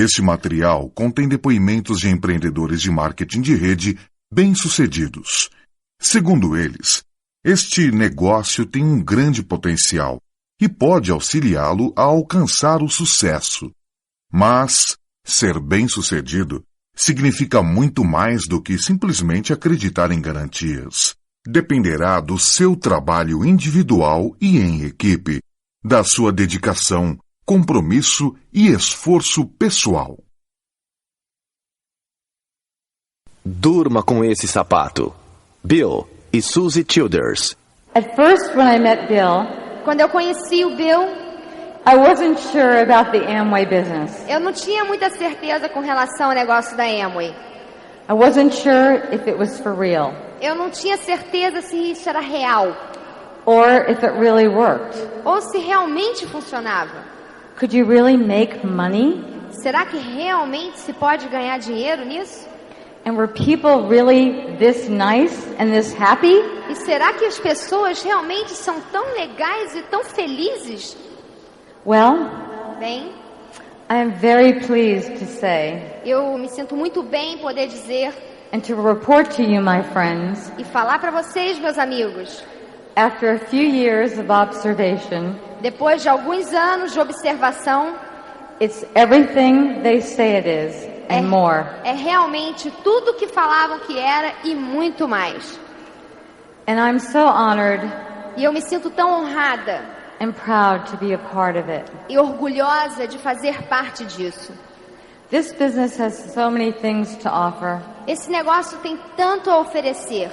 Este material contém depoimentos de empreendedores de marketing de rede bem-sucedidos. Segundo eles, este negócio tem um grande potencial e pode auxiliá-lo a alcançar o sucesso. Mas ser bem-sucedido significa muito mais do que simplesmente acreditar em garantias. Dependerá do seu trabalho individual e em equipe, da sua dedicação, compromisso e esforço pessoal. Durma com esse sapato. Bill e Suzie Childers. At first, when I met Bill, Quando eu conheci o Bill, I wasn't sure about the Amway business. eu não tinha muita certeza com relação ao negócio da Amway. I wasn't sure if it was for real Eu não tinha certeza se isso era real or if it really worked. ou se realmente funcionava. Could you really make money? Será que realmente se pode ganhar dinheiro nisso? And were people really this nice and this happy? E será que as pessoas realmente são tão legais e tão felizes? Well, Bem, I am very pleased to say eu me sinto muito bem em poder dizer and to report to you, my friends, e falar para vocês, meus amigos, after a few years of observation, depois de alguns anos de observação, it's everything they say it is and more. é realmente tudo que falavam que era e muito mais. And I'm so honored E eu me sinto tão honrada and proud to be a part of it. e orgulhosa de fazer parte disso. This business has so many things to offer, Esse negócio tem tanto a oferecer,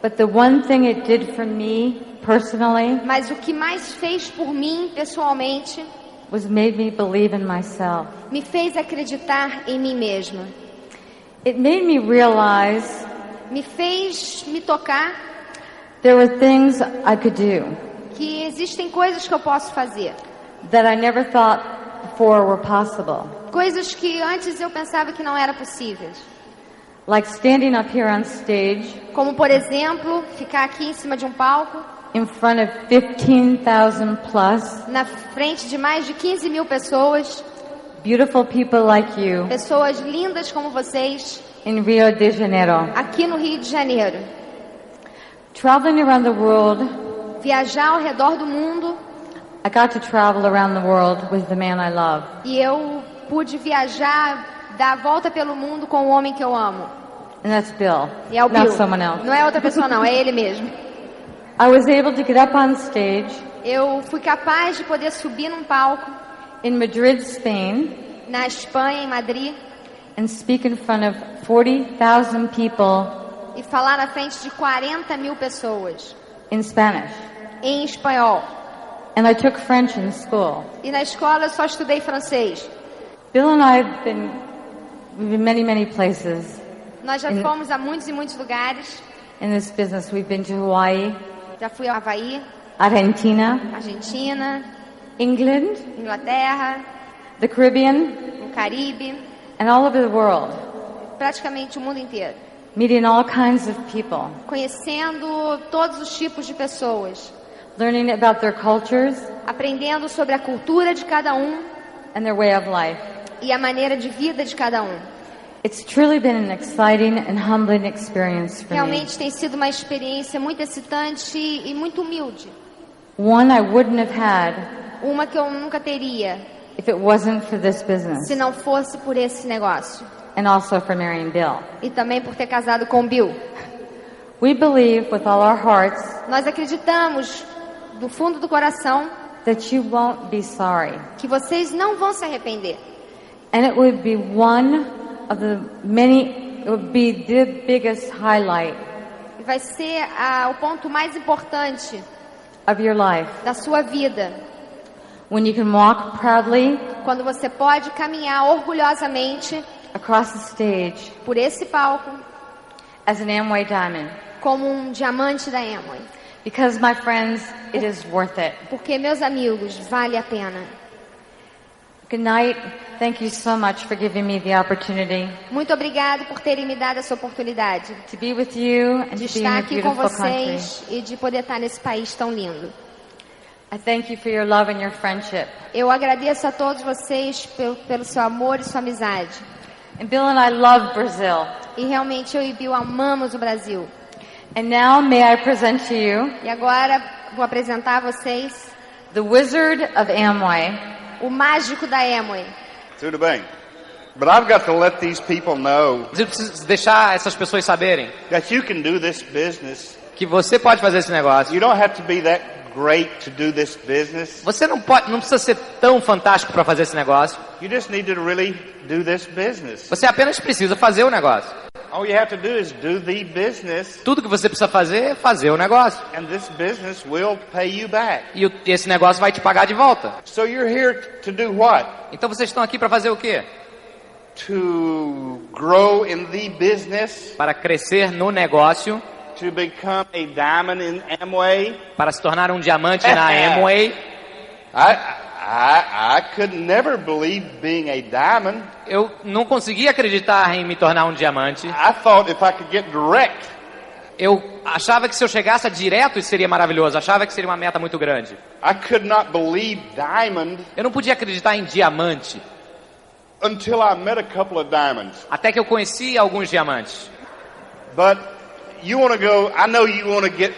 but the one thing it did for me personally mas o que mais fez por mim, pessoalmente, was made me believe in myself. me fez acreditar em mim mesma. It made me realize Me fez me tocar there were things I could do que existem coisas que eu posso fazer. that I never thought before were possible. Coisas que antes eu pensava que não eram possíveis. Like standing up here on stage Como, por exemplo, ficar aqui em cima de um palco, in front of 15,000 plus na frente de mais de 15 mil pessoas, beautiful people like you pessoas lindas como vocês, in Rio de Janeiro. aqui no Rio de Janeiro. Traveling around the world, Viajar ao redor do mundo, I got to travel around the world with the man I love. e eu pude viajar, dar a volta pelo mundo com o homem que eu amo. And that's Bill, E é o not Bill. someone else. Não é outra pessoa não, é ele mesmo. I was able to get up on stage Eu fui capaz de poder subir num palco in Madrid, Spain, na Espanha, em Madrid, and speak in front of 40,000 people e falar na frente de 40 mil pessoas, in Spanish. em espanhol. And I took French in school. E na escola eu só estudei francês. Bill and I have been we've been many, many places Nós já fomos a muitos e muitos lugares. in this business. We've been to Hawaii, Já fui ao Havaí, Argentina, Argentina, England, Inglaterra, the Caribbean, no Caribe, and all over the world, praticamente o mundo inteiro. meeting all kinds of people, Conhecendo todos os tipos de pessoas, learning about their cultures aprendendo sobre a cultura de cada um and their way of life. e a maneira de vida de cada um. It's truly been an exciting and humbling experience for me. Realmente tem sido uma experiência muito excitante e muito humilde. One I wouldn't have had Uma que eu nunca teria if it wasn't for this business, se não fosse por esse negócio. and also for marrying Bill. E também por ter casado com o Bill. We believe with all our hearts Nós acreditamos do fundo do coração that you won't be sorry. que vocês não vão se arrepender. And it would be one of the many, it would be the biggest highlight E vai ser o ponto mais importante of your life. da sua vida. When you can walk proudly Quando você pode caminhar orgulhosamente across the stage por esse palco as an Amway diamond. como um diamante da Amway. Because, my friends, it is worth it. Porque, meus amigos, vale a pena. Good night. Thank you so much for giving me the opportunity Muito obrigado por terem me dado essa oportunidade to be with you and de to be in estar a aqui com beautiful country. vocês e de poder estar nesse país tão lindo. I thank you for your love and your friendship. Eu agradeço a todos vocês pelo seu amor e sua amizade. And Bill and I love Brazil. E realmente eu e Bill amamos o Brasil. And now may I present to you E agora vou apresentar a vocês the Wizard of Amway. o mágico da Amway. Tudo bem. But I've got to let these people know Mas eu preciso deixar essas pessoas saberem that you can do this business. que você pode fazer esse negócio. You don't have to be that great to do this business. Você não precisa ser tão fantástico para fazer esse negócio. You just need to really do this business. Você apenas precisa fazer o negócio. All you have to do is do the business, Tudo que você precisa fazer é fazer o negócio. and this business will pay you back. E esse negócio vai te pagar de volta. So you're here to do what? Então vocês estão aqui para fazer o quê? To grow in the business, Para crescer no negócio, to become a diamond in Amway. para se tornar um diamante na Amway. I could never believe being a diamond. Eu não conseguia acreditar em me tornar um diamante. I thought if I could get direct, Eu achava que se eu chegasse direto isso seria maravilhoso. Achava que seria uma meta muito grande. I could not believe diamond Eu não podia acreditar em diamante until I met a couple of diamonds. até que eu conheci alguns diamantes. But you want to go, I know you want to get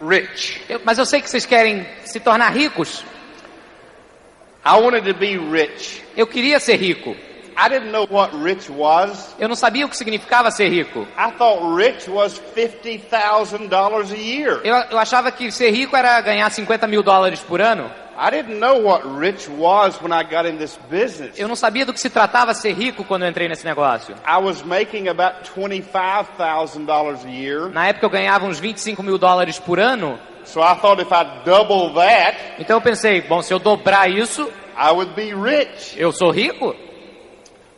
rich. Mas eu sei que vocês querem se tornar ricos. I wanted to be rich. Eu queria ser rico. I didn't know what rich was. Eu não sabia o que significava ser rico. I thought rich was $50,000 a year. Eu achava que ser rico era ganhar $50 mil por ano. I didn't know what rich was when I got in this business. Eu não sabia do que se tratava ser rico quando eu entrei nesse negócio. I was making about $25,000 a year. Na época eu ganhava uns $25 mil por ano. So I thought if I double that, Então eu pensei, bom, se eu dobrar isso, I would be rich. eu sou rico?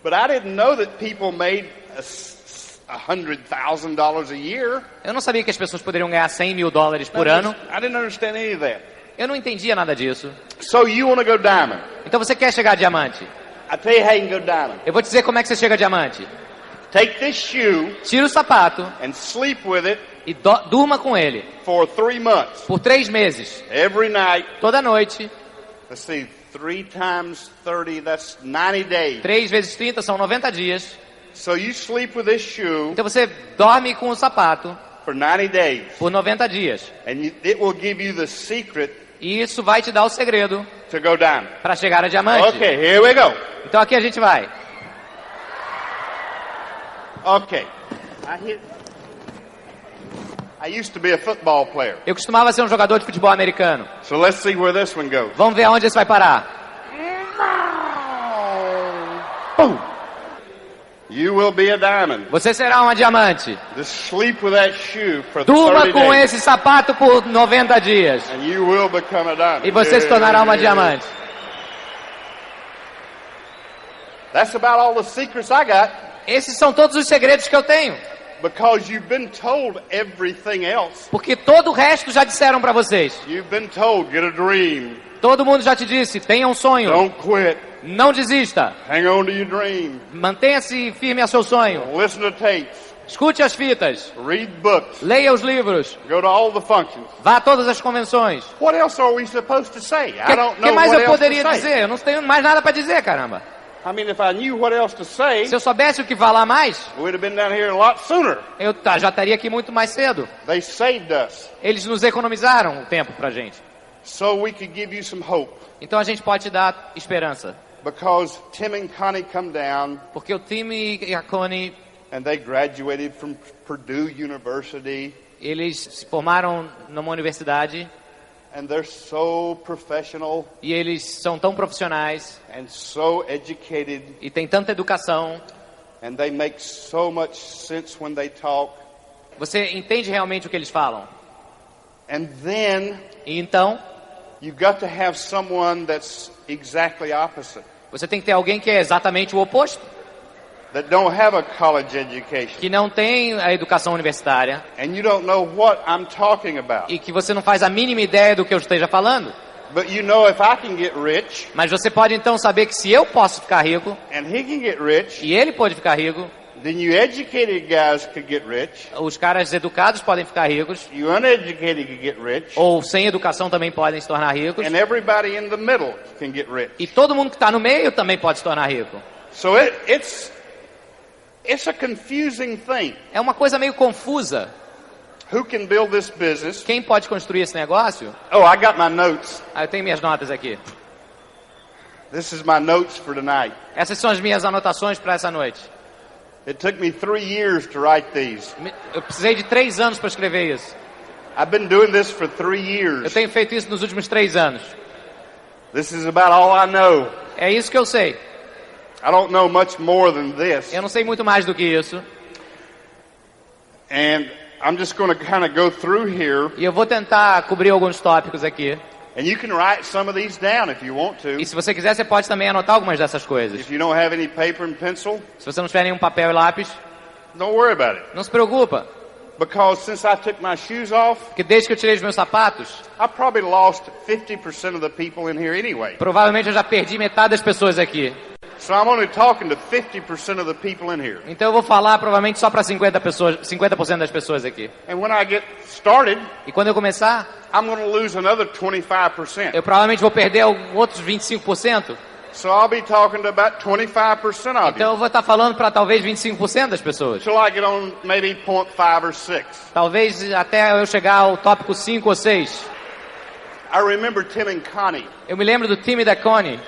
But I didn't know that people made $100,000 a year. Eu não sabia que as pessoas poderiam ganhar $100 mil por ano. I didn't understand any of that. Eu não entendia nada disso. So you want to go diamond? Então você quer chegar a diamante? I tell you how you can go diamond. Eu vou te dizer como é que você chega a diamante. Take this shoe Tira o sapato and sleep with it e durma com ele for 3 months. por 3 meses. Every night. Toda noite. Let's see, 3 times 30, that's 90 days. 3 vezes 30 são 90 dias. So you sleep with this shoe Então você dorme com o sapato for 90 days. por 90 dias. And it will give you the secret E isso vai te dar o segredo to go diamond. para chegar a diamante. Okay, here we go. Então aqui a gente vai. Okay. I used to be a football player. Eu costumava ser um jogador de futebol americano. So let's see where this one goes. Vamos ver aonde esse vai parar. Boom. You will be a diamond. Você será uma diamante. Just sleep with that shoe for Durma 30 com days. esse sapato por 90 dias. And you will become a diamond. E você se tornará uma diamante. That's about all the secrets I got. Esses são todos os segredos que eu tenho. Because you've been told everything else. Porque todo o resto já disseram para vocês. You've been told, get a dream. Todo mundo já te disse, tenha um sonho. Don't quit. Não desista. Hang on to your dream. Mantenha-se firme a seu sonho. Listen to tapes. Escute as fitas. Read books. Leia os livros. Go to all the functions. Vá a todas as convenções. What else are we supposed to say? I O don't que know mais what eu else to poderia say. dizer? Eu não tenho mais nada para dizer, caramba. I mean, if I knew what else to say, Se eu soubesse o que falar mais, we'd have been down here a lot sooner. eu já estaria aqui muito mais cedo. They saved us Eles nos economizaram o tempo pra gente. so we could give you some hope. Então a gente pode te dar esperança. Because Tim and Connie come down Porque o Tim e a Connie, and they graduated from Purdue University eles se formaram numa universidade and they're so professional e eles são tão profissionais and so educated e têm tanta educação. and they make so much sense when they talk. Você entende realmente o que eles falam. And then E então, you've got to have someone that's exactly opposite, você tem que ter alguém que é exatamente o oposto. that don't have a college education. Que não tem a educação universitária And you don't know what I'm talking about. e que você não faz a mínima ideia do que eu esteja falando. But you know if I can get rich Mas você pode então saber que se eu posso ficar rico and he can get rich, e ele pode ficar rico, Then you educated guys could get rich. Os caras educados podem ficar ricos. You uneducated could get rich. Ou sem educação também podem se tornar ricos. And everybody in the middle can get rich. E todo mundo que está no meio também pode se tornar rico. So it's a confusing thing. É uma coisa meio confusa. Who can build this business? Quem pode construir esse negócio? Oh, I got my notes. Eu tenho minhas notas aqui. This is my notes for tonight. Essas são as minhas anotações para essa noite. It took me 3 years to write these. Eu precisei de 3 anos para escrever isso. I've been doing this for 3 years. Eu tenho feito isso nos últimos 3 anos. This is about all I know. É isso que eu sei. I don't know much more than this. Eu não sei muito mais do que isso. And I'm just going to kind of go through here. E eu vou tentar cobrir alguns tópicos aqui. And you can write some of these down if you want to. E se você quiser, você pode também anotar algumas dessas coisas. If you don't have any paper and pencil, Se você não tiver nenhum papel e lápis, don't worry about it. não se preocupa. Because since I took my shoes off, Porque desde que eu tirei os meus sapatos, I probably lost 50% of the people in here anyway. provavelmente eu já perdi metade das pessoas aqui. So I'm only talking to 50% of the people in here. Então eu vou falar provavelmente só para 50% das pessoas aqui. And when I get started, E quando eu começar, I'm going to lose another 25%. eu provavelmente vou perder outros 25%. So I'll be talking to about 25% of Então you. eu vou estar falando para talvez 25% das pessoas. Till I get on maybe point 5 or 6. Talvez até eu chegar ao tópico 5 ou 6. I remember Tim and Connie Eu me lembro do Tim e da Connie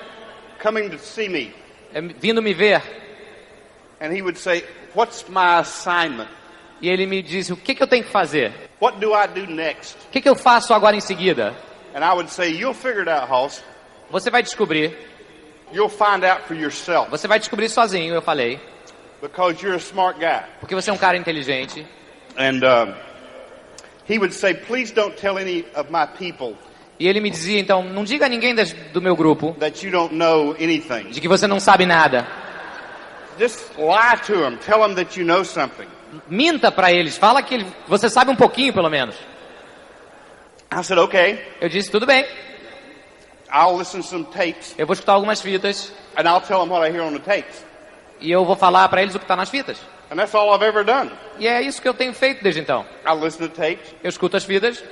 coming to see me. vindo me ver. And he would say, "What's my assignment? E ele me disse, o que eu tenho que fazer? What do I do next?" O que eu faço agora em seguida? And I would say, "You'll figure it out, Hoss. Você vai descobrir. You'll find out for yourself. Você vai descobrir sozinho, eu falei. Because you're a smart guy." Porque você é um cara inteligente. And he would say, "Please don't tell any of my people E ele me dizia, então, não diga a ninguém do meu grupo that you don't know anything. de que você não sabe nada. Just lie to them. Tell them that you know something." Minta para eles. Fala que você sabe um pouquinho, pelo menos. I said, "Okay. Eu disse, tudo bem. I'll listen to some tapes Eu vou escutar algumas fitas. and I'll tell them what I hear on the tapes." E eu vou falar para eles o que está nas fitas. And that's all I've ever done. E é isso que eu tenho feito desde então. I listen to tapes. Eu escuto as fitas.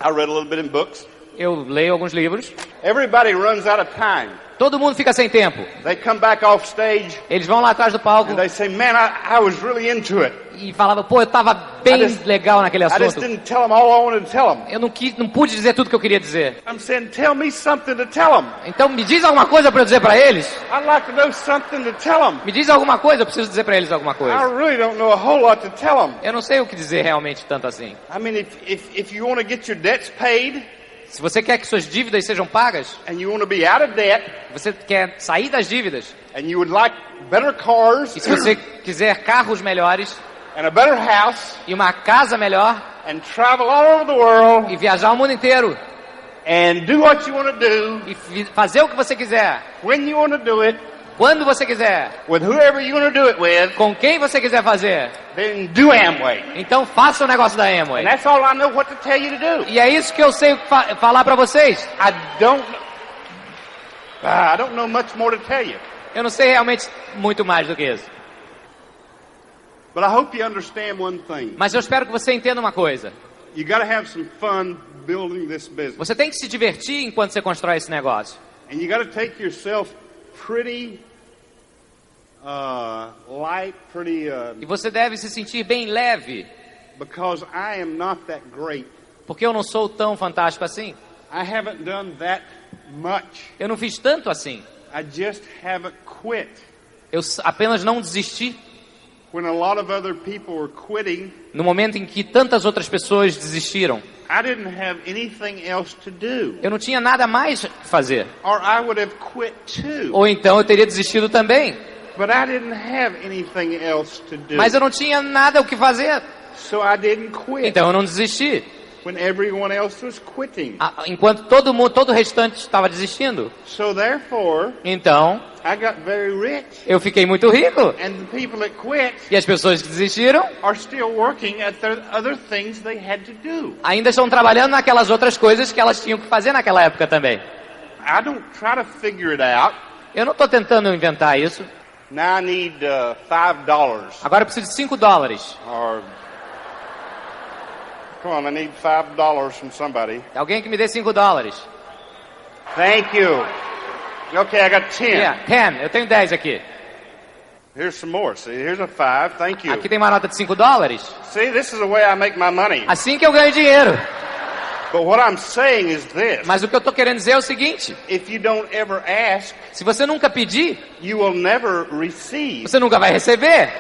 I read a little bit in books. Eu leio alguns livros. Everybody runs out of time. Todo mundo fica sem tempo. They come back off stage Eles vão lá atrás do palco and they say, "Man, I was really into it. e falavam, pô, eu tava bem legal naquele I just assunto. didn't tell them all I wanted to tell them." Eu não pude dizer tudo que eu queria dizer. I'm saying, "Tell me something to tell them. Então me diz alguma coisa para eu dizer para eles. I'd like to know something to tell them. Me diz alguma coisa, eu preciso dizer para eles alguma I coisa. really don't know a whole lot to tell them." Eu não sei o que dizer realmente tanto assim. I mean, if you want to get your debts paid Se você quer que suas dívidas sejam pagas, and you want to be out of debt você quer sair das dívidas, and you would like better cars e se você quiser carros melhores and a better house e uma casa melhor and travel all over the world e viajar o mundo inteiro and do what you want to do e fazer o que você quiser, when you want to do it quando você quiser, with whoever you want to do it with, com quem você quiser fazer, then do Amway. então faça o negócio da Amway. And that's all I know what to tell you to do. E é isso que eu sei falar para vocês. I don't know much more to tell you. Eu não sei realmente muito mais do que isso. But I hope you understand one thing. Mas eu espero que você entenda uma coisa. You got to have some fun building this business. Você tem que se divertir enquanto você constrói esse negócio. And you got to take yourself pretty light, pretty E você deve se sentir bem leve, because I am not that great. porque eu não sou tão fantástico assim. I haven't done that much. Eu não fiz tanto assim. I just haven't quit. Eu apenas não desisti. When a lot of other people were quitting, No momento em que tantas outras pessoas desistiram, I didn't have anything else to do. eu não tinha nada mais que fazer. Or I would have quit too. Ou então eu teria desistido também. But I didn't have anything else to do. Mas eu não tinha nada o que fazer. So I didn't quit. Então eu não desisti. When everyone else was quitting. Enquanto todo o restante estava desistindo. So therefore, Então, I got very rich. eu fiquei muito rico. And the people that quit E as pessoas que desistiram are still working at the other things they had to do. ainda estão trabalhando naquelas outras coisas que elas tinham que fazer naquela época também. I don't try to figure it out. Eu não estou tentando inventar isso. Now I need $5. Agora eu preciso de $5. Or, come on, I need $5 from somebody. Alguém que me dê $5. Thank you. Okay, I got 10. Yeah, 10. Eu tenho 10 aqui. Here's some more. See, here's a 5. Thank you. Aqui tem uma nota de $5. See, this is the way I make my money. Assim que eu ganho dinheiro. But what I'm saying is this. Mas o que eu tô querendo dizer é o seguinte. If you don't ever ask, se você nunca pedir, you will never receive. Você nunca vai receber.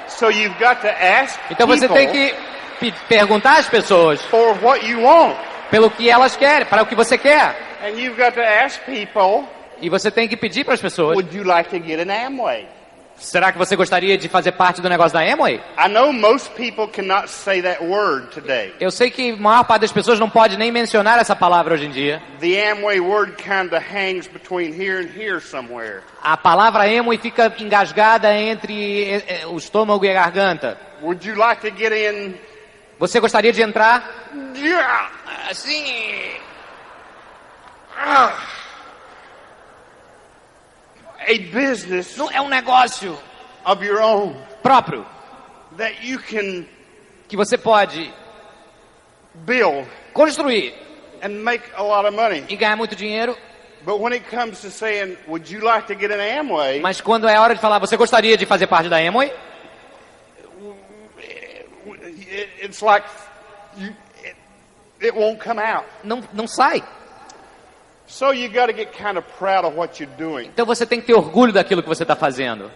So you've got to ask então você tem que perguntar às pessoas for what you want. Pelo que elas querem, para o que você quer. And you've got to ask people, e você tem que pedir para as pessoas. Would you like to get an Amway? Será que você gostaria de fazer parte do negócio da Amway? I know most people cannot say that word today. Eu sei que a maior parte das pessoas não pode nem mencionar essa palavra hoje em dia. The Amway word kind of hangs between here and here somewhere. A palavra Amway fica engasgada entre o estômago e a garganta. Would you like to get in? Você gostaria de entrar? Yeah. Assim. A business. Não é um negócio of your own próprio that you can que você pode build, construir and make a lot of money. E ganhar muito dinheiro. But when it comes to saying, would you like to get an Amway? Mas quando é hora de falar, você gostaria de fazer parte da Amway? It's like it won't come out. Não sai. So you got to get kind of proud of what you're doing. Então você tem que ter orgulho daquilo que você está fazendo.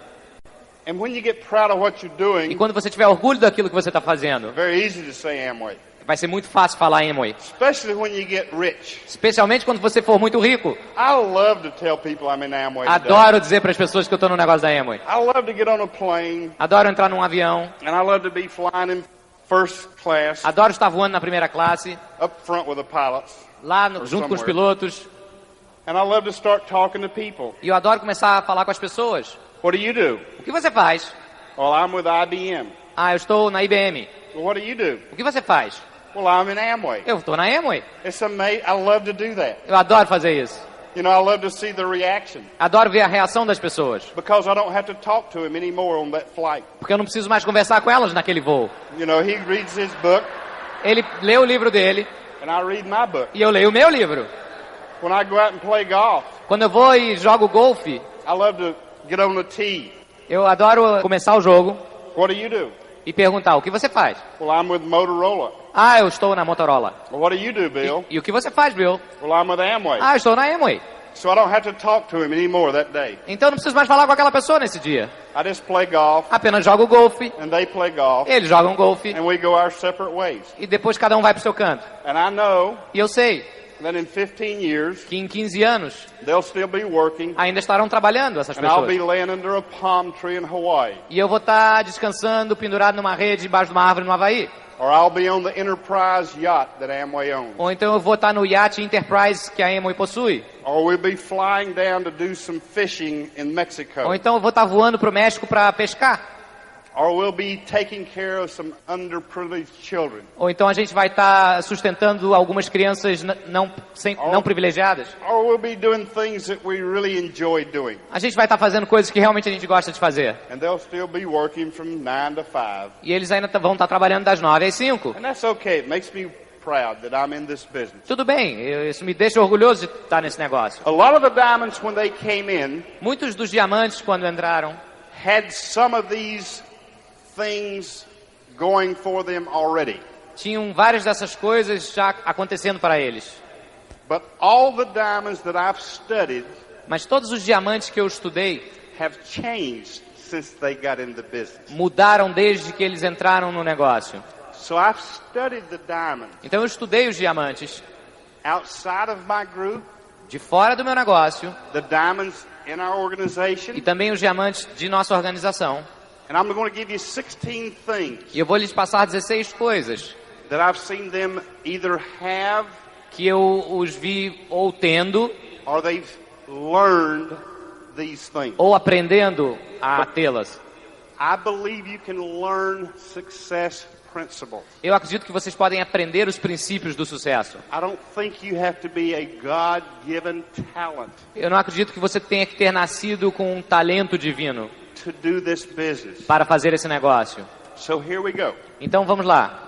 And when you get proud of what you're doing, e quando você tiver orgulho daquilo que você está fazendo, very easy to say Amway. Vai ser muito fácil falar Amway. Especially when you get rich. Especialmente quando você for muito rico. I love to tell people I'm in Amway. Adoro dizer para as pessoas que eu estou no negócio da Amway. I love to get on a plane. Adoro entrar num avião. And I love to be flying in first class. Adoro estar voando na primeira classe. Up front with the pilots. Lá junto com os pilotos. And I love to start talking to people. E eu adoro começar a falar com as pessoas. What do you do? O que você faz? Well, I'm with IBM. Eu estou na IBM. Well, what do you do? O que você faz? Well, I'm in Amway. Eu estou na Amway. It's amazing. I love to do that. Eu adoro fazer isso. You know, I love to see the reaction. Adoro ver a reação das pessoas. Because I don't have to talk to him anymore on that flight. Porque eu não preciso mais conversar com elas naquele voo. You know, he reads his book. Ele lê o livro dele. And I read my book. E eu leio o meu livro. When I go out and play golf. Quando eu vou e jogo golfe. I love to get on the tee. Eu adoro começar o jogo. What do you do? E perguntar, o que você faz? Well, I'm with Motorola. Eu estou na Motorola. Well, what do you do, Bill? E o que você faz, Bill? Well, I'm with Amway. Eu estou na Amway. So I don't have to talk to him anymore that day. Então eu não preciso mais falar com aquela pessoa nesse dia. I just play golf. Apenas jogo golfe. And they play golf. Eles jogam golfe. And we go our separate ways. E depois cada um vai pro seu canto. And I know e eu sei that in 15 years, que em 15 anos they'll still be working, ainda estarão trabalhando essas and pessoas. I'll be laying under a palm tree in Hawaii. E eu vou estar descansando, pendurado numa rede embaixo de uma árvore no Havaí. Or I'll be on the Enterprise yacht that Amway owns. Ou então eu vou estar no iate Enterprise que a Amway possui. Or we'll be flying down to do some fishing in Mexico. Ou então eu vou estar voando para o México para pescar. Or we'll be taking care of some underprivileged children. Ou então a gente vai estar sustentando algumas crianças não privilegiadas. Or we'll be doing things that we really enjoy doing. A gente vai estar fazendo coisas que realmente a gente gosta de fazer. And they'll still be working from 9 to 5. E eles ainda vão estar trabalhando das 9 às 5. And that's okay. It makes me proud that I'm in this business. Tudo bem, isso me deixa orgulhoso de estar nesse negócio. A lot of the diamonds when they came in, muitos dos diamantes quando entraram, had some of these things going for them already. Tinham várias dessas coisas já acontecendo para eles. But all the diamonds that I've studied, mas todos os diamantes que eu estudei have changed since they got in the business. Mudaram desde que eles entraram no negócio. So I've studied the diamonds. Então eu estudei os diamantes outside of my group, de fora do meu negócio, the diamonds in our organization, e também os diamantes de nossa organização. And I'm going to give you 16 things. E eu vou lhes passar 16 coisas that I've seen them either have, que eu os vi ou tendo, or they've learned these things. Ou aprendendo a tê-las. I believe you can learn success principles. Eu acredito que vocês podem aprender os princípios do sucesso. I don't think you have to be a God-given talent. Eu não acredito que você tenha que ter nascido com um talento divino to do this business. para fazer esse negócio. So here we go. Então vamos lá.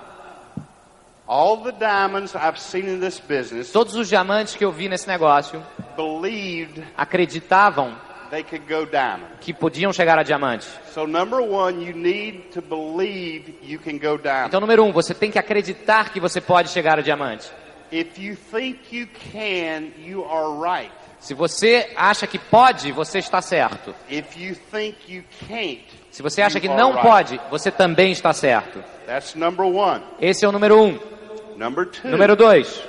All the diamonds I've seen in this business Todos os diamantes que eu vi nesse negócio believed acreditavam they could go diamond. que podiam chegar a diamante. So number one, you need to believe you can go diamond. Então, número 1, você tem que acreditar que você pode chegar a diamante. If you think you can, you are right. Se você acha que pode, você está certo. If you think you can't, Se você acha you que are não right. pode, você também está certo. That's number one. Esse é o número 1. Number two, Número 2,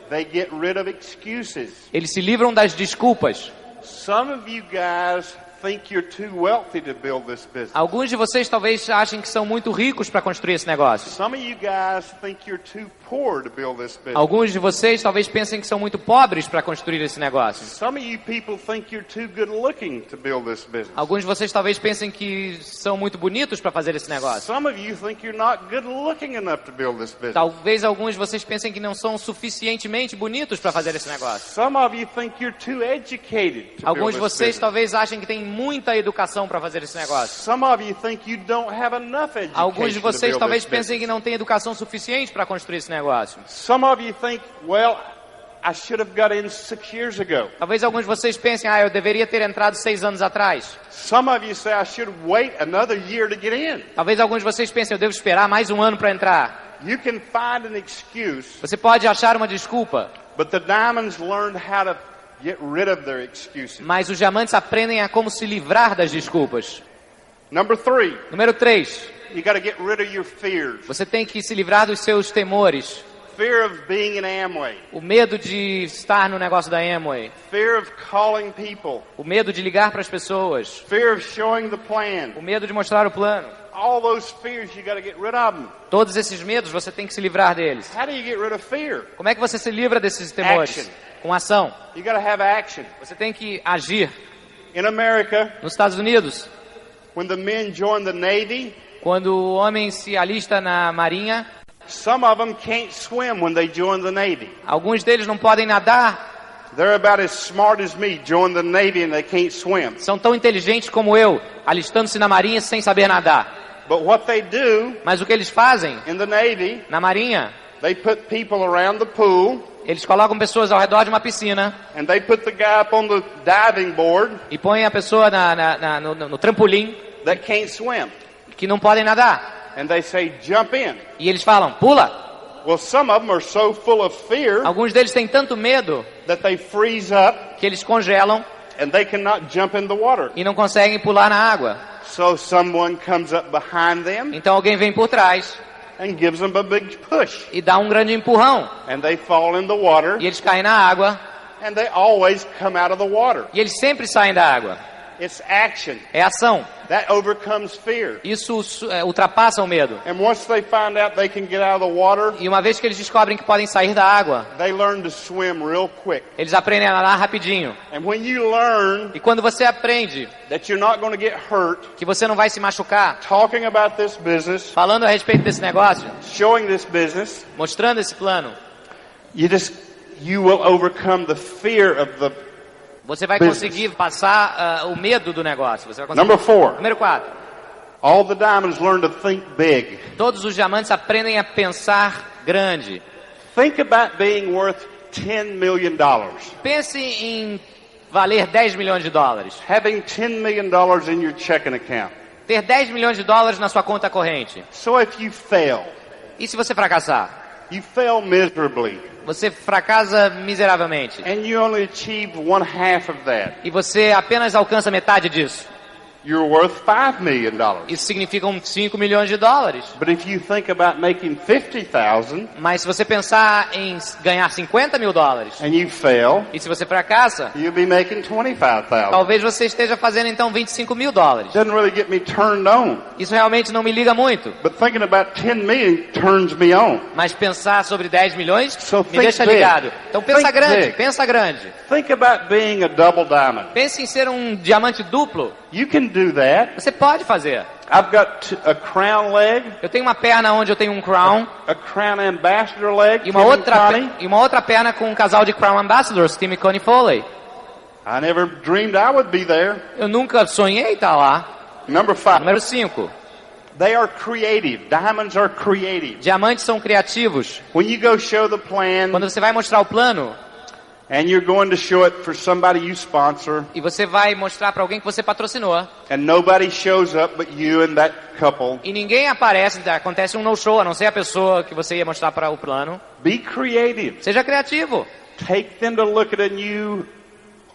they get rid of excuses. eles se livram das desculpas. Some of you guys think you're too wealthy to build this business. Alguns de vocês talvez achem que são muito ricos para construir esse negócio. Some of you guys think you're too poor to build this business. Alguns de vocês talvez pensem que são muito pobres para construir esse negócio. Some of you people think you're too good looking to build this business. Alguns de vocês talvez pensem que são muito bonitos para fazer esse negócio. Some of you think you're not good looking enough to build this business. Talvez alguns de vocês pensem que não são suficientemente bonitos para fazer esse negócio. Some of you think you're too educated to Alguns build de this vocês business. talvez achem que têm muita educação para fazer esse negócio. Some of you think you don't have enough education Alguns de to vocês build talvez this pensem que business. não têm educação suficiente para construir esse negócio. Some of you think, well, I should have got in 6 years ago. Talvez alguns de vocês pensem, eu deveria ter entrado 6 anos atrás. Some of you say I should wait another year to get in. Talvez alguns de vocês pensem, eu devo esperar mais um ano para entrar. You can find an excuse, Você pode achar uma desculpa, but the diamonds learned how to get rid of their excuses. mas os diamantes aprendem a como se livrar das desculpas. Number 3, Número 3, you got to get rid of your fears. você tem que se livrar dos seus temores. Fear of being in Amway. O medo de estar no negócio da Amway. Fear of calling people. O medo de ligar para as pessoas. Fear of showing the plan. O medo de mostrar o plano. All those fears, you got to get rid of them. Todos esses medos você tem que se livrar deles. How do you get rid of fear? Como é que você se livra desses temores? Action. Com ação. You got to have action. Você tem que agir. In America, Nos Estados Unidos, when the men join the Navy, quando o homem se alista na marinha, some of them can't swim when they join the Navy. alguns deles não podem nadar. They're about as smart as me, join the Navy and they can't swim. São tão inteligentes como eu, alistando-se na marinha sem saber nadar. But what they do Mas o que eles fazem in the Navy, na marinha, they put people around the pool eles colocam pessoas ao redor de uma piscina and they put the guy up on the diving board e põem a pessoa no trampolim that can't swim. que não podem nadar. And they say, jump in. E eles falam, pula. Well, some of them are so full of fear Alguns deles têm tanto medo that they freeze up que eles congelam and they cannot jump in the water. e não conseguem pular na água. So someone comes up behind them Então alguém vem por trás and gives them a big push. e dá um grande empurrão. And they fall in the water E eles caem na água and they always come out of the water. e eles sempre saem da água. It's action. É ação. That overcomes fear. Isso ultrapassa o medo. And once they find out they can get out of the water, E uma vez que eles descobrem que podem sair da água, they learn to swim real quick. eles aprendem a nadar rapidinho. And when you learn E quando você aprende that you're not going to get hurt, que você não vai se machucar, talking about this business, falando a respeito desse negócio, showing this business, mostrando esse plano, you will overcome the fear of the você vai business. conseguir passar o medo do negócio. Você vai conseguir. Number 4. Número 4. All the diamonds learn to think big. Todos os diamantes aprendem a pensar grande. Think about being worth $10 million. Pense em valer 10 milhões de dólares. Having $10 million in your checking account. Ter 10 milhões de dólares na sua conta corrente. So if you fail, E se você fracassar? you fail miserably, Você fracassa miseravelmente. and you only achieve 1/2 of that, E você apenas alcança metade disso. you're worth $5 million. Isso significa 5 milhões de dólares. But if you think about making 50,000 Mas se você pensar em ganhar 50 mil dólares, and you fail, e se você fracassa, you'll be making 25,000. talvez você esteja fazendo então 25 mil dólares. Doesn't really get me turned on. Isso realmente não me liga muito. But thinking about 10 million turns me on. Mas pensar sobre 10 milhões So me think deixa big. ligado. Então pensa Think grande, big. pensa grande. Think about being a double diamond. Pense em ser um diamante duplo. You can do that. Você pode fazer. I've got a crown leg, Eu tenho uma perna onde eu tenho um crown a crown ambassador leg, e uma Tim and outra, Connie. e uma outra perna com um casal de crown ambassadors, Tim e Connie Foley. I never dreamed I would be there. Eu nunca sonhei estar lá. Number 5. Número 5. They are creative. Diamonds are creative. Diamantes são criativos. When you go show the plan, Quando você vai mostrar o plano and you're going to show it for somebody you sponsor, e você vai mostrar para alguém que você patrocinou and nobody shows up but you and that couple, e ninguém aparece, acontece um no-show, a não ser a pessoa que você ia mostrar para o plano. be creative. Seja criativo. Take them to look at a new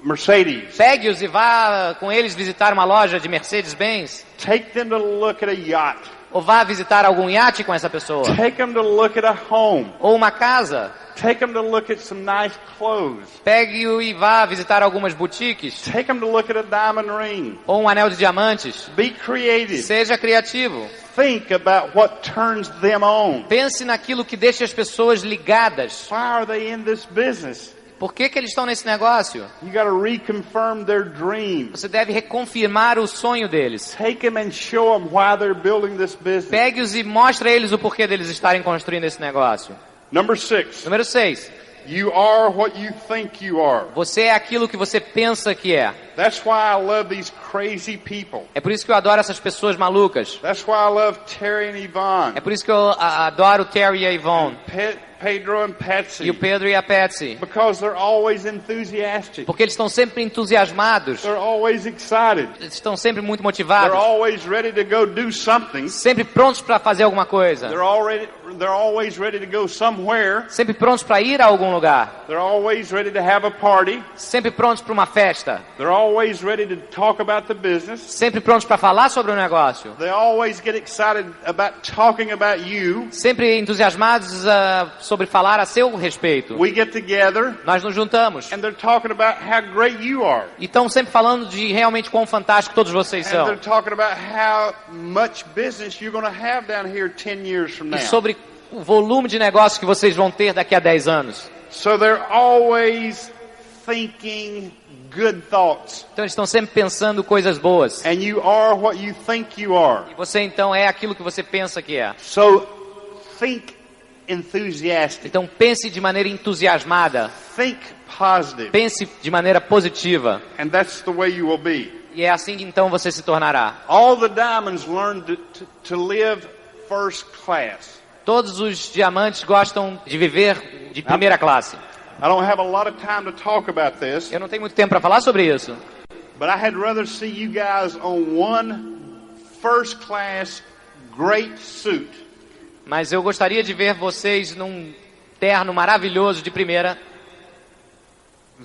Mercedes. Pegue-os e vá com eles visitar uma loja de Mercedes-Benz. Take them to look at a yacht. Ou vá visitar algum iate com essa pessoa. Take them to look at a home. Ou uma casa. Take them to look at some nice clothes. Pegue-o e vá visitar algumas boutiques. Take them to look at a diamond ring. Ou um anel de diamantes. Be creative. Seja criativo. Think about what turns them on. Pense naquilo que deixa as pessoas ligadas. Why are they in this business? Por que eles estão nesse negócio? You got to reconfirm their dreams. Você deve reconfirmar o sonho deles. Take them and show them why they're building this business. Pegue-os e mostre a eles o porquê deles estarem construindo esse negócio. Number 6. Número 6. You are what you think you are. Você é aquilo que você pensa que é. That's why I love these crazy people. É por isso que eu adoro essas pessoas malucas. That's why I love Terry and Yvonne. É por isso que eu adoro o Terry e a Yvonne. Pedro and Patsy. E o Pedro e a Patsy. Because they're always enthusiastic. Porque eles estão sempre entusiasmados. They're always excited. Eles estão sempre muito They're motivados. always ready to go do something. Sempre prontos para fazer alguma coisa. They're always ready to go somewhere. Sempre prontos para ir a algum lugar. They're always ready to have a party. Sempre prontos para uma festa. They're always ready to talk about the business. Sempre prontos para falar sobre o negócio. They always get excited about talking about you. Sempre entusiasmados sobre falar a seu respeito. We get together Nós nos juntamos. and they're talking about how great you are. E estão sempre falando de realmente quão fantástico todos vocês And são. they're talking about how much business you're going to have down here 10 years from now. E sobre o volume de negócio que vocês vão ter daqui a 10 anos. So they're always thinking good thoughts. Então eles estão sempre pensando coisas boas. And you are what you think you are. E você então é aquilo que você pensa que é. So think enthusiastic. Então pense de maneira entusiasmada. Think positive. Pense de maneira positiva. And that's the way you will be. E é assim que então você se tornará. All the diamonds learn to live first class. Todos os diamantes gostam de viver de primeira classe. I don't have a lot of time to talk about this, Eu não tenho muito tempo para falar sobre isso. but I had rather see you guys on one first class great suit Mas eu gostaria de ver vocês num terno maravilhoso de primeira.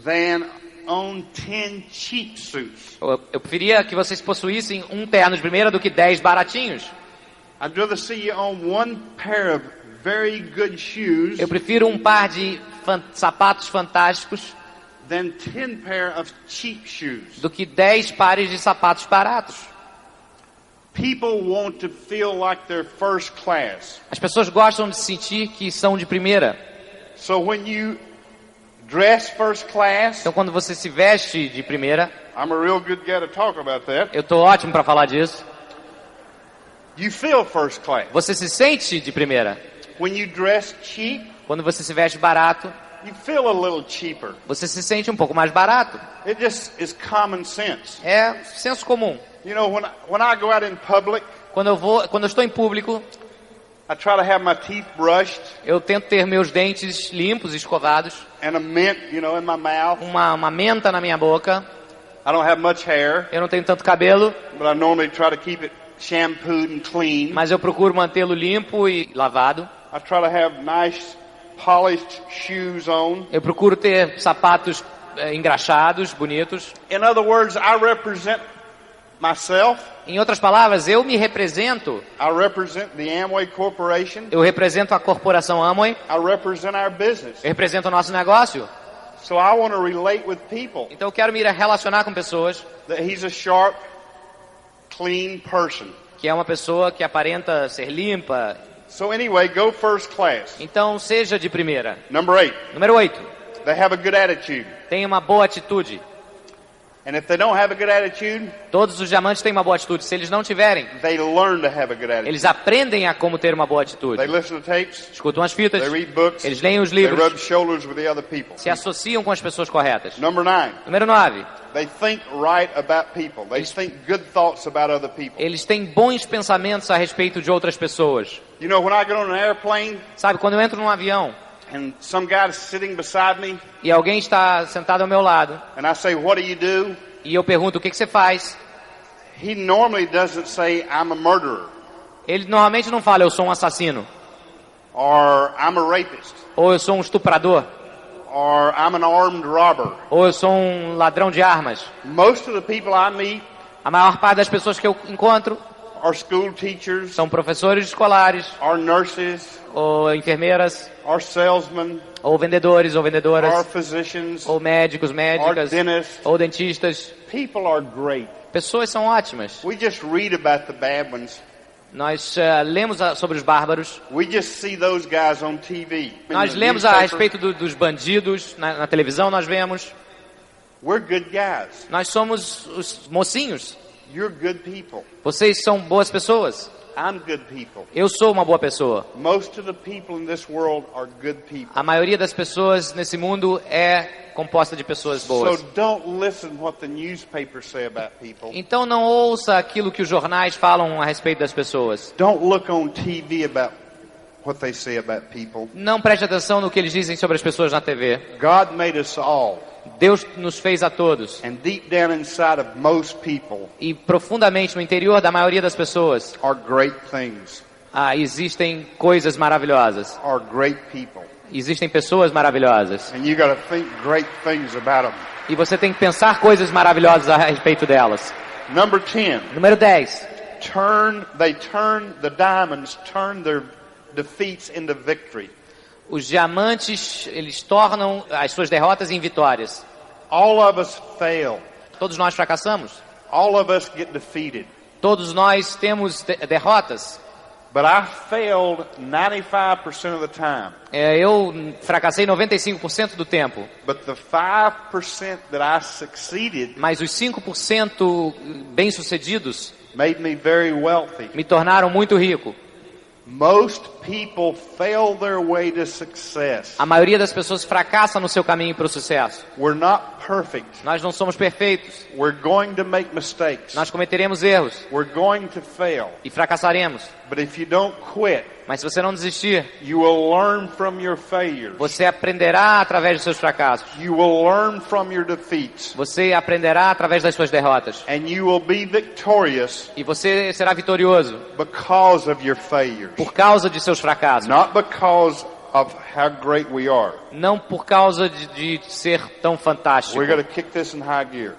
than on 10 cheap suits. Eu preferia que vocês possuíssem um terno de primeira do que 10 baratinhos. I'd rather see you on one pair of very good shoes Eu prefiro um par de sapatos fantásticos than 10 pair of cheap shoes. do que 10 pares de sapatos baratos. People want to feel like they're first class. As pessoas gostam de sentir que são de primeira. So when you dress first class, Então quando você se veste de primeira, I'm a real good guy to talk about that. eu tô ótimo para falar disso. You feel first class. Você se sente de primeira. When you dress cheap, Quando você se veste barato, you feel a little cheaper. você se sente um pouco mais barato. It just is common sense. É senso comum. You know, when I go out in public, Quando eu estou em público, I try to have my teeth brushed eu tento ter meus dentes limpos, escovados, and a mint, you know, in my mouth. uma menta na minha boca. I don't have much hair, Eu não tenho tanto cabelo, but I normally try to keep it shampooed and clean. mas eu procuro mantê-lo limpo e lavado. I try to have nice polished shoes on. Eu procuro ter sapatos engraxados, bonitos. In other words, I represent myself. Em outras palavras, eu me represento. I represent the Amway Corporation. Eu represento a corporação Amway. I represent our business. Eu represento o nosso negócio. So I want to relate with people Então eu quero me relacionar com pessoas that he's a sharp, clean person. que é uma pessoa que aparenta ser limpa. So anyway, go first class. Então seja de primeira. Number 8, Número 8. they have a good attitude. Tenha uma boa atitude. And if they don't have a good attitude, Todos os diamantes têm uma boa atitude. Se eles não tiverem, they learn to have a good attitude. eles aprendem a como ter uma boa atitude. They listen to tapes, Escutam as fitas, they read books, eles leem os they livros, rub shoulders with the other people. se associam com as pessoas corretas. Number 9, Número 9. they think right about people. They think good thoughts about other people. Eles têm bons pensamentos a respeito de outras pessoas. You know, when I get on an airplane Sabe, quando eu entro num avião and some guy's sitting beside me e alguém está sentado ao meu lado and I say, what do you do? e eu pergunto o que você faz, He normally doesn't say, I'm a murderer ele normalmente não fala eu sou um assassino, or I'm a rapist ou eu sou um estuprador, or I'm an armed robber. ou eu sou um ladrão de armas. Most of the people I meet A maior parte das pessoas que eu encontro are school teachers, são professores escolares, are nurses, ou enfermeiras, are salesmen, ou vendedores, ou are vendedoras, physicians, ou médicos, médicas, are dentists. ou dentistas. People are great. Pessoas são ótimas. We just read about the bad ones. Nós lemos sobre os bárbaros. We just see those guys on TV. Nós lemos a respeito dos bandidos na televisão, nós vemos. We're good guys. Nós somos os mocinhos. You're good people. Vocês são boas pessoas. I'm good people. Eu sou uma boa pessoa. Most of the people in this world are good people. A maioria das pessoas nesse mundo é composta de pessoas boas. So don't listen what the newspapers say about people. Então não ouça aquilo que os jornais falam a respeito das pessoas. Don't look on TV about what they say about people. Não preste atenção no que eles dizem sobre as pessoas na TV. God made us all. Deus nos fez a todos. And deep down inside of most people E profundamente no interior da maioria das pessoas are great things. existem coisas maravilhosas. Are great people. Existem pessoas maravilhosas. And you got to think great things about them. E você tem que pensar coisas maravilhosas a respeito delas. Number 10. Número 10. The diamonds turn their defeats into victory. Os diamantes, eles tornam as suas derrotas em vitórias. All of us fail. Todos nós fracassamos. All of us get defeated. Todos nós temos derrotas. But I failed 95% of the time. Eu fracassei 95% do tempo. But the 5% that I succeeded Mas os 5% bem-sucedidos made me very wealthy. me tornaram muito rico. Most people fail their way to success. A maioria das pessoas fracassa no seu caminho para o sucesso. We're not perfect. Nós não somos perfeitos. We're going to make mistakes. Nós cometeremos erros We're going to fail. e fracassaremos. But if you don't quit, Mas se você não desistir, you will learn from your failures. você aprenderá através dos seus fracassos. You will learn from your defeats. Você aprenderá através das suas derrotas. And you will be victorious E você será vitorioso because of your failures. por causa de seus fracassos. Not because of how great we are. Não por causa de ser tão fantástico. We're going to kick this in high gear.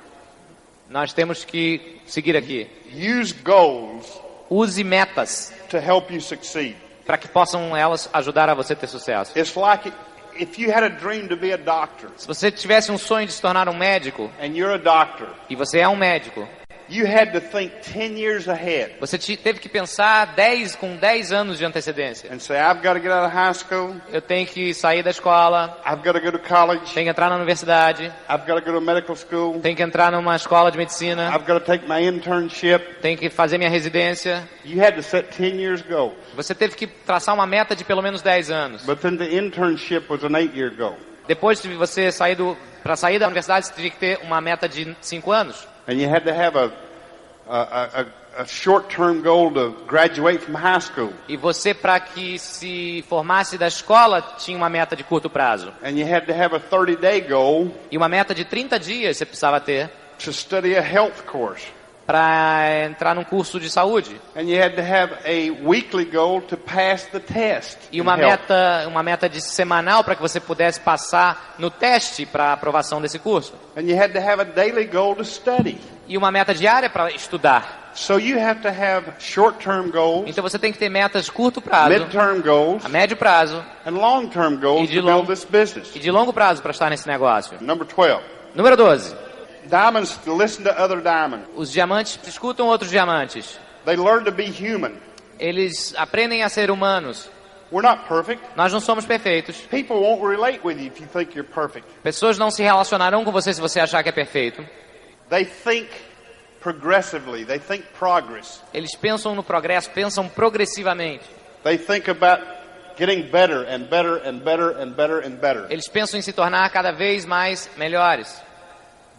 Nós temos que seguir aqui. Use goals Use metas to help you succeed. para que possam elas ajudar a você ter sucesso. It's like if you had a dream to be a doctor Se você tivesse um sonho de se tornar um médico, and you're a doctor, e você é um médico, you had to think 10 years ahead você teve que pensar com 10 anos de antecedência. and say, I've got to get out of high school, Eu tenho que sair da escola, I've got to go to college, tenho que entrar na universidade, I've got to go to medical school, tenho que entrar numa escola de medicina, I've got to take my internship. tenho que fazer minha residência. You had to set 10 years goal. Você teve que traçar uma meta de pelo menos 10 anos. But then the internship was an 8-year goal. Depois de você sair da universidade, você teria que ter uma meta de 5 anos. And you had to have a short-term goal to graduate from high school. E você, para que se formasse da escola, tinha uma meta de curto prazo. And you had to have a 30-day goal E uma meta de 30 dias você precisava ter to study a health course. para entrar num curso de saúde. And you had to have a weekly goal to pass the test. E uma meta de semanal para que você pudesse passar no teste para a aprovação desse curso. And you had to have a daily goal to study. E uma meta diária para estudar. So you have to have short-term goals, Então você tem que ter metas de curto prazo, mid-term goals, a médio prazo and long-term goals E de to build this business. e de longo prazo para estar nesse negócio. Number 12. Número 12. Diamonds listen to other diamonds. Os diamantes escutam outros diamantes. They learn to be human. Eles aprendem a ser humanos. We're not perfect. Nós não somos perfeitos. People won't relate with you if you think you're perfect. Pessoas não se relacionarão com você se você achar que é perfeito. They think progressively. They think progress. Eles pensam no progresso, pensam progressivamente. They think about getting better and better and better and better and better. Eles pensam em se tornar cada vez mais melhores.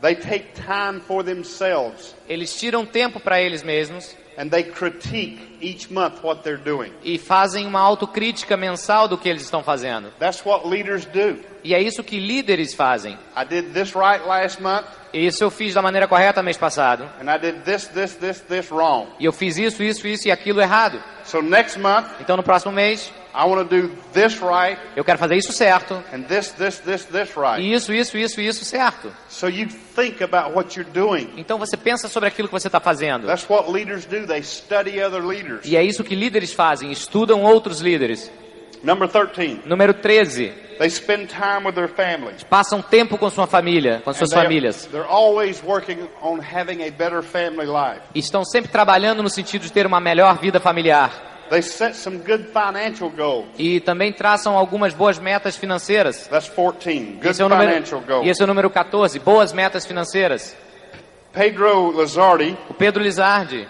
They take time for themselves. Eles tiram tempo para eles mesmos. And they critique each month what they're doing. E fazem uma autocrítica mensal do que eles estão fazendo. That's what leaders do. E é isso que líderes fazem. I did this right last month. Isso eu fiz da maneira correta mês passado. And I did this wrong. E eu fiz isso e aquilo errado. So next month, então no próximo mês, I want to do this right. Eu quero fazer isso certo. And this right. E isso certo. So you think about what you're doing. Então você pensa sobre aquilo que você está fazendo. That's what leaders do. They study other leaders. E é isso que líderes fazem, estudam outros líderes. Number 13. Número 13. They spend time with their families. Passam tempo com sua família, com suas famílias. They're always working on having a better family life. E estão sempre trabalhando no sentido de ter uma melhor vida familiar. They set some good financial goals. E também traçam algumas boas metas financeiras. That's 14. Good financial goals. E esse é o número 14, boas metas financeiras. O Pedro Lizardi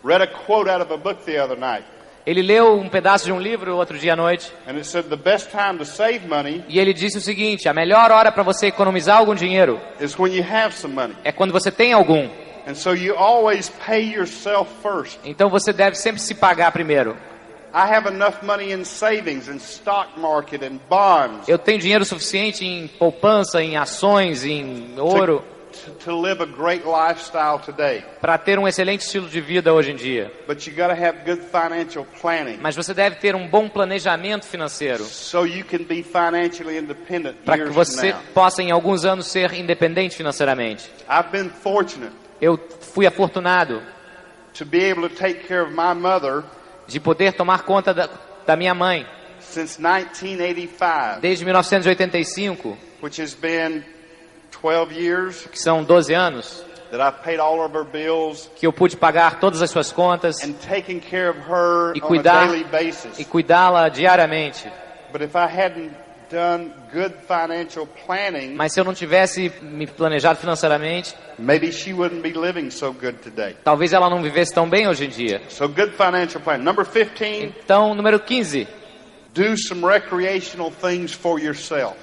read a quote out of a book the other night. Ele leu um pedaço de um livro outro dia à noite. And it said the best time to save money e ele disse o seguinte: a melhor hora para você economizar algum dinheiro is when you have some money. É quando você tem algum. And so you always pay yourself first. Então você deve sempre se pagar primeiro. I have enough money in savings, in stock market, and bonds. Eu tenho dinheiro suficiente em poupança, em ações, em ouro. To live a great lifestyle today. Para ter um excelente estilo de vida hoje em dia. But you gotta have good financial planning. Mas você deve ter um bom planejamento financeiro. So you can be financially independent. Para que você possa em alguns anos ser independente financeiramente. I've been fortunate. Eu fui afortunado to be able to take care of my mother. De poder tomar conta da minha mãe. Since 1985. Desde 1985. Which has been 12 years, que são 12 anos, that I've paid all of her bills, que eu pude pagar todas as suas contas and taken care of her on a daily basis. E cuidá-la diariamente. But if I hadn't done good financial planning, mas se eu não tivesse me planejado financeiramente, maybe she wouldn't be living so good today. Talvez ela não vivesse tão bem hoje em dia. So good financial planning. Number 15. Então, número 15. Do some recreational things for yourself.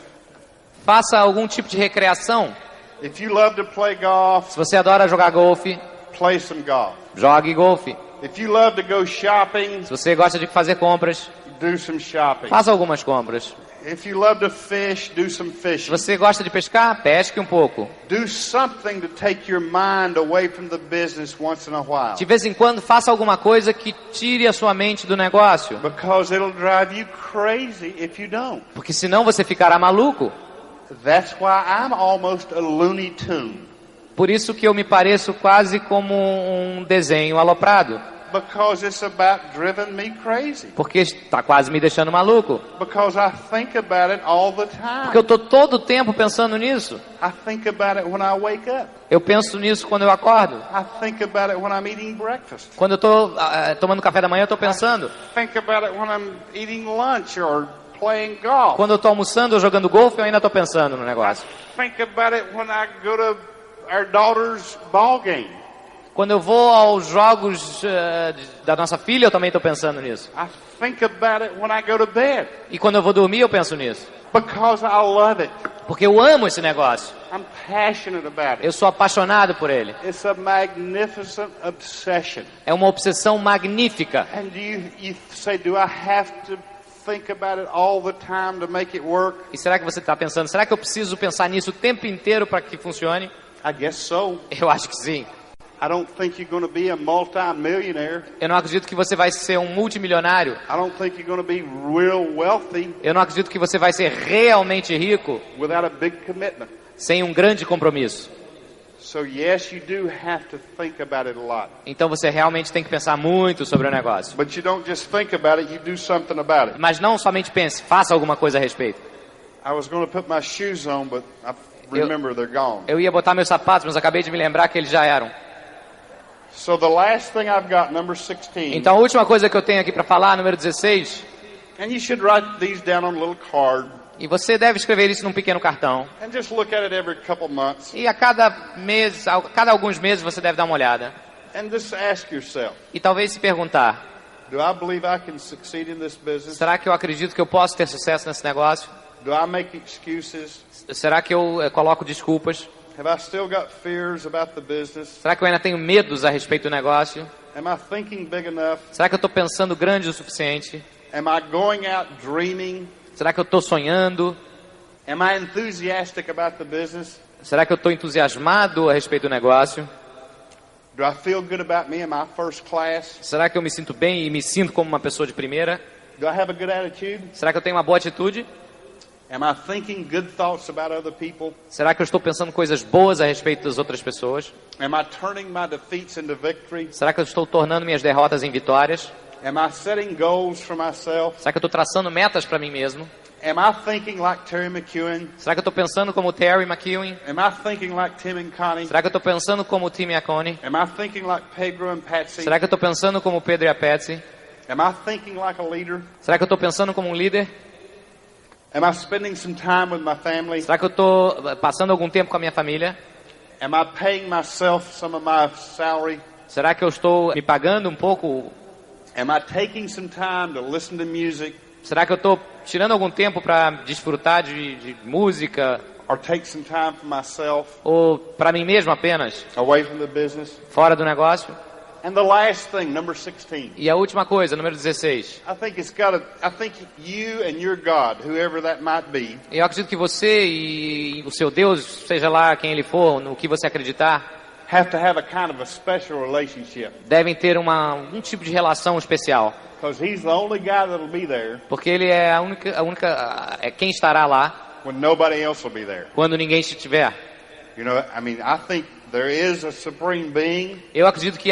Faça algum tipo de recreação. If you love to play golf, se você adora jogar golfe, play some golf. Jogue golfe. If you love to go shopping, se você gosta de fazer compras, do some shopping. Faça algumas compras. If you love to fish, do some fishing. Se você gosta de pescar, pesque um pouco. Do something to take your mind away from the business once in a while. De vez em quando, faça alguma coisa que tire a sua mente do negócio. Because it'll drive you crazy if you don't. Porque senão você ficará maluco. That's why I'm almost a Looney Tune. Por isso que eu me pareço quase como um desenho aloprado. Because it's about driving me crazy. Porque está quase me deixando maluco. Because I think about it all the time. Porque eu estou todo o tempo pensando nisso. I think about it when I wake up. Eu penso nisso quando eu acordo. I think about it when I'm eating breakfast. Quando eu estou tomando café da manhã, eu estou pensando. I think about it when I'm eating lunch or playing golf. Quando eu estou almoçando ou jogando golfe, eu ainda estou pensando no negócio. I think about it when I go to our daughter's ball game. Quando eu vou aos jogos da nossa filha, eu também estou pensando nisso. I think about it when I go to bed. E quando eu vou dormir, eu penso nisso. Because I love it. Porque eu amo esse negócio. I'm passionate about it. Eu sou apaixonado por ele. It's a magnificent obsession. É uma obsessão magnífica. And you say, do I have to think about it all the time to make it work? E será que você está pensando, será que eu preciso pensar nisso o tempo inteiro para que funcione? I guess so. Eu acho que sim. I don't think you're going to be a multi-millionaire. Eu não acredito que você vai ser um multimilionário. I don't think you're going to be real wealthy. Eu não acredito que você vai ser realmente rico without a big commitment. Sem um grande compromisso. So yes, you do have to think about it a lot. Então você realmente tem que pensar muito sobre o negócio. But you don't just think about it, you do something about it. Mas não somente pense, faça alguma coisa a respeito. I was going to put my shoes on, but I remember they're gone. Eu ia botar meus sapatos, mas acabei de me lembrar que eles já eram. So the last thing I've got, number 16. Então a última coisa que eu tenho aqui para falar, número 16. And you should write these down on a little card. E você deve escrever isso num pequeno cartão. and just look at it every couple months E a cada mês, a cada alguns meses você deve dar uma olhada. and just ask yourself, E talvez se perguntar, do I believe I can succeed in this business? será que eu acredito que eu posso ter sucesso nesse negócio? Do I make excuses? Será que eu coloco desculpas? Have I still got fears about the business? Será que eu ainda tenho medos a respeito do negócio? Am I thinking big enough? Será que eu estou pensando grande o suficiente? Am I going out dreaming? Será que eu estou sonhando? Am I enthusiastic about the business? Será que eu estou entusiasmado a respeito do negócio? Do I feel good about me? Am I first class? Será que eu me sinto bem e me sinto como uma pessoa de primeira? Do I have a good attitude? Será que eu tenho uma boa atitude? Am I thinking good thoughts about other people? Será que eu estou pensando coisas boas a respeito das outras pessoas? Am I turning my defeats into victory? Será que eu estou tornando minhas derrotas em vitórias? Am I setting goals for myself? Será que eu estou traçando metas para mim mesmo? Am I thinking like Terry McEwen? Será que eu estou pensando como Terry McEwen? Am I thinking like Tim and Connie? Será que eu estou pensando como Tim e a Connie? Am I thinking like Pedro and Patsy? Será que eu estou pensando como o Pedro e a Patsy? Am I thinking like a leader? Será que eu estou pensando como um líder? Am I spending some time with my family? Será que eu estou passando algum tempo com a minha família? Am I paying myself some of my salary? Será que eu estou me pagando um pouco? Am I taking some time to listen to music Será que eu estou tirando algum tempo para desfrutar de música? or take some time for myself Ou para mim mesmo apenas? away from the business? Fora do negócio? And the last thing, number 16. E a última coisa, número 16. I think you and your God, whoever that might be, Eu acredito que você e o seu Deus, seja lá quem ele for, no que você acreditar, have to have a kind of a special relationship. devem ter um tipo de relação especial. Because he's the only guy that'll be there Porque ele é é quem estará lá when nobody else will be there. quando ninguém estiver. You know, I mean, I think there is a supreme being. Eu acredito que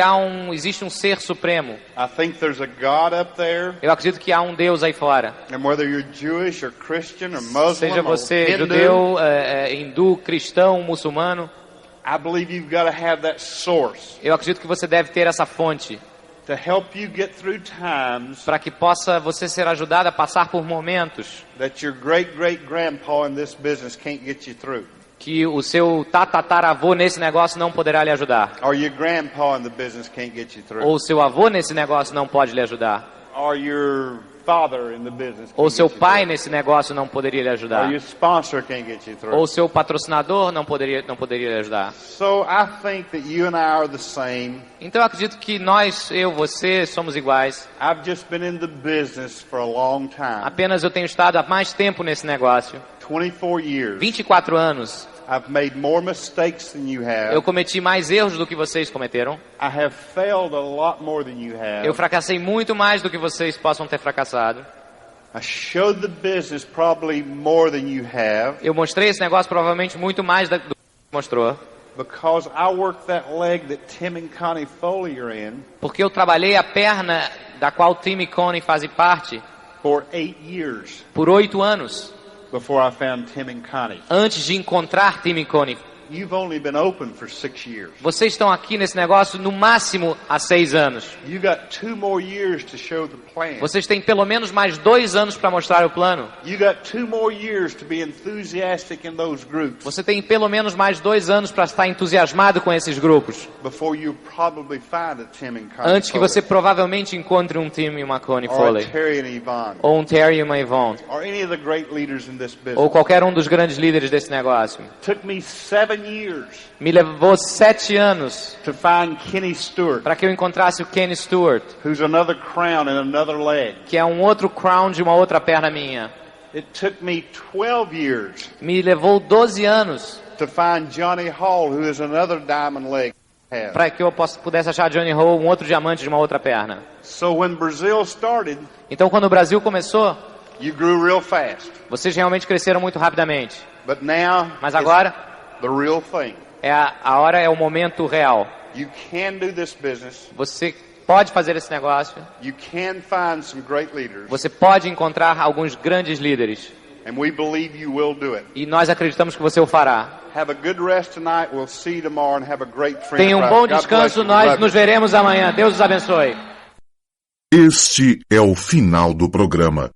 existe um ser supremo. I think there's a God up there. Eu acredito que há um Deus aí fora. And whether you're Jewish or Christian or Muslim Seja or você Hindu, judeu, hindu, cristão, muçulmano, I believe you've got to have that source eu acredito que você deve ter essa fonte to help you get through times para que possa você ser ajudado a passar por momentos that your great-great-grandpa in this business can't get you through. que o seu tataravô nesse negócio não poderá lhe ajudar. Or your grandpa in the business can't get you through. Ou o seu avô nesse negócio não pode lhe ajudar. Or your father in the business Ou can't seu get you pai through. nesse negócio não poderia lhe Or ajudar. your sponsor can't get you through. Ou seu patrocinador não poderia lhe ajudar. So I think that you and I are the same. Então eu acredito que nós, eu, você, somos iguais. I've just been in the business for a long time. Apenas eu tenho estado há mais tempo nesse negócio. 24 years. 24 anos. I've made more mistakes than you have. Eu cometi mais erros do que vocês cometeram. I have failed a lot more than you have. Eu fracassei muito mais do que vocês possam ter fracassado. I showed the business probably more than you have. Eu mostrei esse negócio provavelmente muito mais do que mostrou. Because I worked that leg that Tim and Connie Foley are in Porque eu trabalhei a perna da qual Tim e Connie fazem parte for 8 years por 8 anos. before I found Tim and Connie. Antes de encontrar Tim e Connie. You've only been open for 6 years. Vocês estão aqui nesse negócio no máximo há 6 anos. You got 2 more years to show the plan. Vocês têm pelo menos mais 2 anos para mostrar o plano. You got 2 more years to be enthusiastic in those groups Você tem pelo menos mais 2 anos para estar entusiasmado com esses grupos. before you probably find a Tim and Connie Antes que Foley. você provavelmente encontre um Tim e uma Connie or Foley. a Terry and Yvonne, Ou um Terry e uma Yvonne. or any of the great leaders in this business. Ou qualquer um dos grandes líderes desse negócio. Took me 7 years Me levou 7 anos to find Kenny Stewart, para que eu encontrasse o Kenny Stewart, who's another crown and another leg. que é um outro crown de uma outra perna minha. It took me 12 years Me levou 12 anos to find Johnny Hall, who is another diamond leg. para que eu pudesse achar Johnny Hole, um outro diamante de uma outra perna. So when Brazil started, Então quando o Brasil começou, you grew real fast. vocês realmente cresceram muito rapidamente. But now, Mas it's agora the real thing. a hora é o momento real. You can do this business. Você pode fazer esse negócio. You can find some great leaders. Você pode encontrar alguns grandes líderes. And we believe you will do it. E nós acreditamos que você o fará. Have a good rest tonight. We'll see you tomorrow and have a great friend. Tenha um bom descanso. Nós nos veremos amanhã. Deus os abençoe. Este é o final do programa.